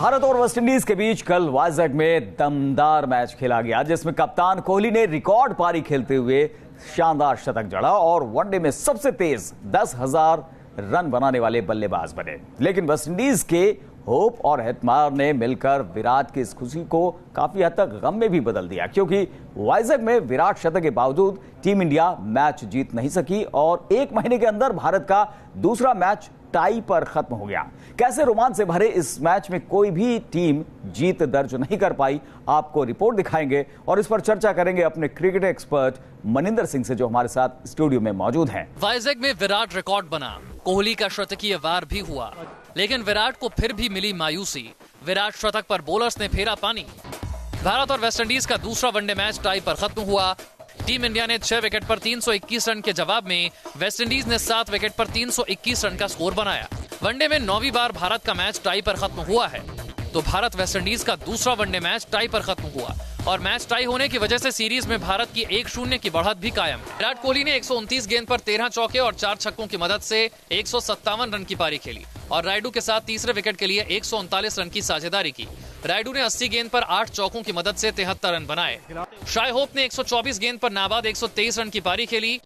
भारत और वेस्टइंडीज के बीच कल वाइजैक में दमदार मैच खेला गया, जिसमें कप्तान कोहली ने रिकॉर्ड पारी खेलते हुए शानदार शतक जड़ा और वनडे में सबसे तेज 10,000 रन बनाने वाले बल्लेबाज बने। लेकिन वेस्टइंडीज के होप और हेटमायर ने मिलकर विराट की इस खुशी को काफी हद तक गम में भी बदल दिया, क्योंकि वाइजैक में विराट शतक के बावजूद टीम इंडिया मैच जीत नहीं सकी और एक महीने के अंदर भारत का दूसरा मैच टाई पर खत्म हो गया। कैसे रोमांच से भरे इस मैच में कोई भी टीम जीत दर्ज नहीं कर पाई, आपको रिपोर्ट दिखाएंगे और इस पर चर्चा करेंगे अपने क्रिकेट एक्सपर्ट मनिंदर सिंह से, जो हमारे साथ स्टूडियो में मौजूद हैं। वाइजैक में विराट रिकॉर्ड बना, कोहली का शतकीय वार भी हुआ, लेकिन विराट को फिर भी मिली मायूसी। विराट शतक पर बोलर्स ने फेरा पानी। भारत और वेस्टइंडीज का दूसरा वनडे मैच टाई पर खत्म हुआ। टीम इंडिया ने 6 विकेट पर 321 रन के जवाब में वेस्टइंडीज ने 7 विकेट पर 321 रन का स्कोर बनाया। वनडे में 9वीं बार भारत का मैच टाई पर खत्म हुआ है, तो भारत वेस्टइंडीज का दूसरा वनडे मैच टाई पर खत्म हुआ और मैच टाई होने की वजह से सीरीज में भारत की 1-0 की बढ़त भी कायम। विराट कोहली ने 129 गेंद पर 13 चौके और 4 छक्कों की मदद से 157 रन की पारी खेली और रायडू के साथ तीसरे विकेट के लिए 139 रन की साझेदारी की। रायडू ने 80 गेंद पर 8 चौकों की मदद से 73 रन बनाए। शाय होप ने 124 गेंद पर नाबाद 123 रन की पारी खेली,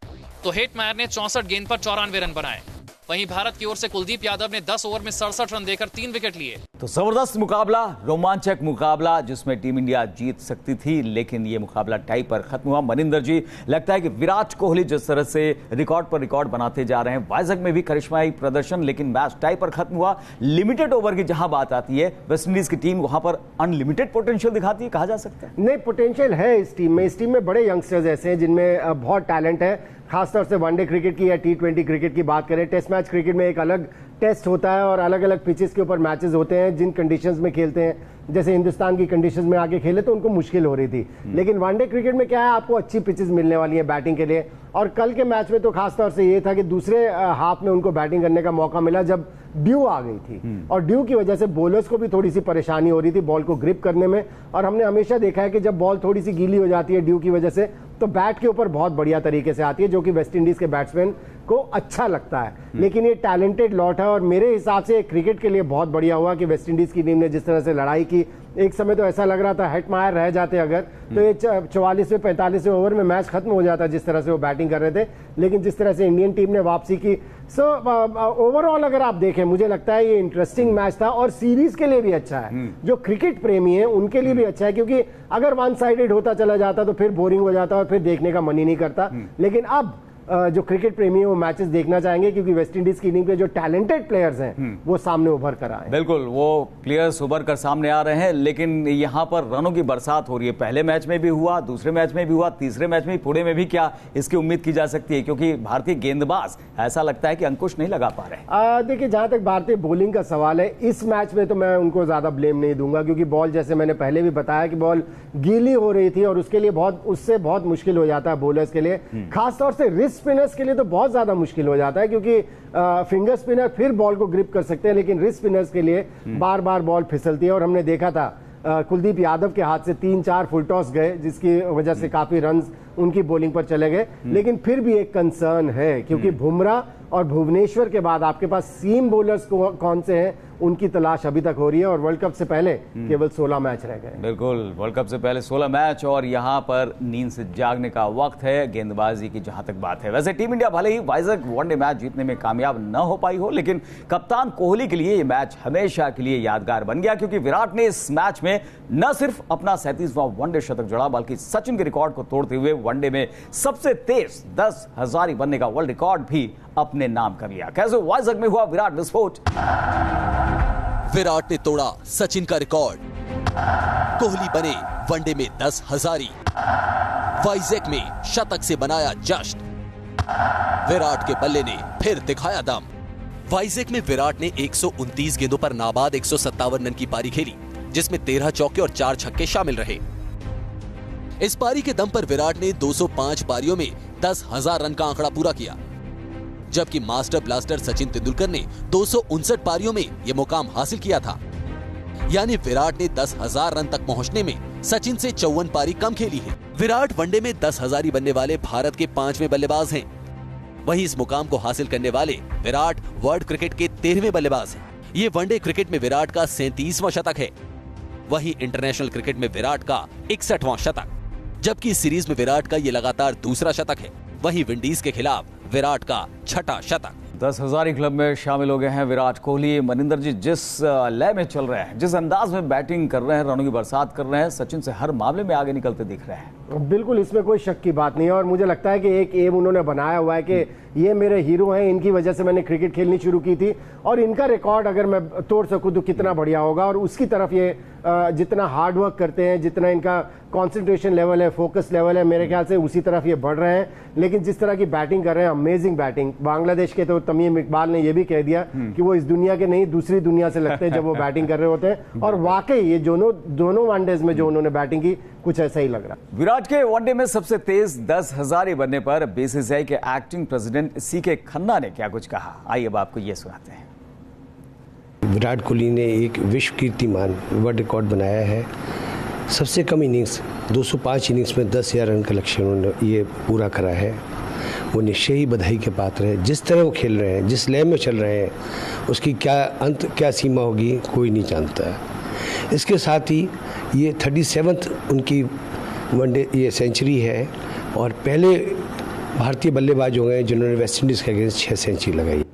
तो हेटमायर ने 64 गेंद पर 94 रन बनाए। वहीं भारत की ओर से कुलदीप यादव ने 10 ओवर में 67 रन देकर 3 विकेट लिए। तो जबरदस्त मुकाबला, रोमांचक मुकाबला जिसमें टीम इंडिया जीत सकती थी, लेकिन ये मुकाबला टाई पर खत्म हुआ। मनिंदर जी, लगता है कि विराट कोहली जिस तरह से रिकॉर्ड पर रिकॉर्ड बनाते जा रहे हैं, वाइजैक में भी करिश्माई प्रदर्शन, लेकिन मैच टाई पर खत्म हुआ। लिमिटेड ओवर की जहां बात आती है, वेस्टइंडीज की टीम वहां पर अनलिमिटेड पोटेंशियल दिखाती है, कहा जा सकता है। नहीं, पोटेंशियल है इस टीम में। इस टीम में बड़े यंगस्टर्स ऐसे हैं जिनमें बहुत टैलेंट है। खासतौर से वनडे क्रिकेट की या T20 क्रिकेट की बात करें, टेस्ट मैच क्रिकेट में एक अलग टेस्ट होता है और अलग अलग पिचेस के ऊपर मैचेस होते हैं जिन कंडीशंस में खेलते हैं। जैसे हिंदुस्तान की कंडीशंस में आके खेले तो उनको मुश्किल हो रही थी, लेकिन वनडे क्रिकेट में क्या है, आपको अच्छी पिचेस मिलने वाली है बैटिंग के लिए। और कल के मैच में तो खासतौर से ये था कि दूसरे हाफ में उनको बैटिंग करने का मौका मिला जब ड्यू आ गई थी और ड्यू की वजह से बॉलर्स को भी थोड़ी सी परेशानी हो रही थी बॉल को ग्रिप करने में। और हमने हमेशा देखा है कि जब बॉल थोड़ी सी गीली हो जाती है ड्यू की वजह से, तो बैट के ऊपर बहुत बढ़िया तरीके से आती है, जो कि वेस्टइंडीज के बैट्समैन को अच्छा लगता है। लेकिन ये टैलेंटेड लॉट है और मेरे हिसाब से क्रिकेट के लिए बहुत बढ़िया हुआ कि वेस्टइंडीज की टीम ने जिस तरह से लड़ाई की। एक समय तो ऐसा लग रहा था हेटमायर रह जाते अगर तो ये 44वें 45वें ओवर में मैच खत्म हो जाता, जिस तरह से वो बैटिंग कर रहे थे। लेकिन जिस तरह से इंडियन टीम ने वापसी की, ओवरऑल अगर आप देखें, मुझे लगता है ये इंटरेस्टिंग मैच था और सीरीज के लिए भी अच्छा है। जो क्रिकेट प्रेमी है उनके लिए भी अच्छा है, क्योंकि अगर वन साइडेड होता चला जाता तो फिर बोरिंग हो जाता और फिर देखने का मन ही नहीं करता। लेकिन अब जो क्रिकेट प्रेमी है वो मैचेस देखना चाहेंगे, क्योंकि वेस्टइंडीज की टीम के जो टैलेंटेड प्लेयर्स हैं वो सामने उभर कर आए। बिल्कुल, वो प्लेयर्स उभर कर सामने आ रहे हैं, लेकिन यहां पर रनों की बरसात हो रही है। पहले मैच में भी हुआ, दूसरे मैच में भी हुआ, तीसरे मैच में पुणे में भी क्या इसकी उम्मीद की जा सकती है, क्योंकि भारतीय गेंदबाज ऐसा लगता है कि अंकुश नहीं लगा पा रहे। देखिए, जहां तक भारतीय बॉलिंग का सवाल है, इस मैच में तो मैं उनको ज्यादा ब्लेम नहीं दूंगा, क्योंकि बॉल, जैसे मैंने पहले भी बताया कि बॉल गीली हो रही थी और उसके लिए उससे बहुत मुश्किल हो जाता है बॉलर्स के लिए। खासतौर से रिस्ट स्पिनर्स के लिए तो बहुत ज्यादा मुश्किल हो जाता है, क्योंकि फिंगर स्पिनर फिर बॉल को ग्रिप कर सकते हैं, लेकिन रिस्ट स्पिनर्स के लिए बार बार बॉल फिसलती है। और हमने देखा था कुलदीप यादव के हाथ से 3-4 फुल टॉस गए, जिसकी वजह से काफी रन्स उनकी बॉलिंग पर चले गए। लेकिन फिर भी एक कंसर्न है, क्योंकि बुमराह और भुवनेश्वर के बाद आपके पास सीम बॉलर्स कौन से हैं, उनकी तलाश अभी तक हो रही है। और वर्ल्ड कप से पहले केवल 16 मैच रह गए। बिल्कुल, वर्ल्ड कप से पहले 16 मैच और यहां पर नींद से जागने का वक्त है गेंदबाजी की जहां तक बात है। वैसे टीम इंडिया भले ही वाइजैक वनडे मैच जीतने में कामयाब न हो पाई हो, लेकिन कप्तान कोहली के लिए यह मैच हमेशा के लिए यादगार बन गया, क्योंकि विराट ने इस मैच में न सिर्फ अपना 37वां वनडे शतक जड़ा, बल्कि सचिन के रिकॉर्ड को तोड़ते हुए वनडे में सबसे तेज 10,000 बनने का वर्ल्ड रिकॉर्ड भी अपने नाम कर लिया। कैसे वाइजैक में हुआ विराट विस्फोट? विराट ने तोड़ा सचिन का रिकॉर्ड, कोहली बने वनडे में 10,000, वाइजैक में शतक से बनाया जश्न, विराट के बल्ले ने फिर दिखाया दम। वाइजैक में विराट ने 129 गेंदों पर नाबाद 157 रन की पारी खेली, जिसमें 13 चौके और 4 छक्के शामिल रहे। इस पारी के दम पर विराट ने 205 पारियों में 10,000 रन का आंकड़ा पूरा किया, जबकि मास्टर ब्लास्टर सचिन तेंदुलकर ने 259 पारियों में यह मुकाम हासिल किया था। यानी विराट ने 10,000 रन तक पहुंचने में सचिन से 54 पारी कम खेली है। विराट वनडे में 10,000 बनने वाले भारत के 5वें बल्लेबाज हैं। वहीं इस मुकाम को हासिल करने वाले विराट वर्ल्ड क्रिकेट के 13वें बल्लेबाज हैं। ये वनडे क्रिकेट में विराट का 37वां शतक है। वहीं इंटरनेशनल क्रिकेट में विराट का 61वां शतक, जबकि सीरीज में विराट का ये लगातार दूसरा शतक है। वहीं विंडीज के खिलाफ विराट का 6ठा शतक। 10,000 क्लब में शामिल हो गए हैं विराट कोहली। मनिंदर जी, जिस लय में चल रहे हैं, जिस अंदाज में बैटिंग कर रहे हैं, रनों की बरसात कर रहे हैं, सचिन से हर मामले में आगे निकलते दिख रहे हैं। बिल्कुल, इसमें कोई शक की बात नहीं है। और मुझे लगता है कि एक एम उन्होंने बनाया हुआ है कि ये मेरे हीरो हैं, इनकी वजह से मैंने क्रिकेट खेलनी शुरू की थी और इनका रिकॉर्ड अगर मैं तोड़ सकूं तो कितना बढ़िया होगा। और उसकी तरफ ये जितना हार्ड वर्क करते हैं, जितना इनका कंसंट्रेशन लेवल है, फोकस लेवल है, मेरे ख्याल से उसी तरफ ये बढ़ रहे हैं। लेकिन जिस तरह की बैटिंग कर रहे हैं, अमेजिंग बैटिंग। बांग्लादेश के तो तमीम इकबाल ने ये भी कह दिया कि वो इस दुनिया के नहीं दूसरी दुनिया से लगते हैं जब वो बैटिंग कर रहे होते हैं। और वाकई ये दोनों वनडेज में जो उन्होंने बैटिंग की, कुछ ऐसा ही लग रहा है। विराट के वनडे में सबसे तेज 10,000 बनने पर बीसीसीआई के एक्टिंग प्रेसिडेंट सीके खन्ना ने क्या कुछ कहा, आइए अब आपको ये सुनाते हैं। विराट कोहली ने एक विश्व कीर्तिमान वर्ल्ड रिकॉर्ड बनाया है। सबसे कम इनिंग्स 205 इनिंग्स में 10,000 रन का लक्ष्य उन्होंने ये पूरा करा है। वो निश्चय ही बधाई के पात्र है। जिस तरह वो खेल रहे हैं, जिस लय में चल रहे हैं, उसकी क्या अंत, क्या सीमा होगी, कोई नहीं जानता है। इसके साथ ही ये 37th उनकी वनडे ये सेंचुरी है और पहले भारतीय बल्लेबाज हो गए जिन्होंने वेस्ट इंडीज़ के अगेंस्ट 6 सेंचुरी लगाई।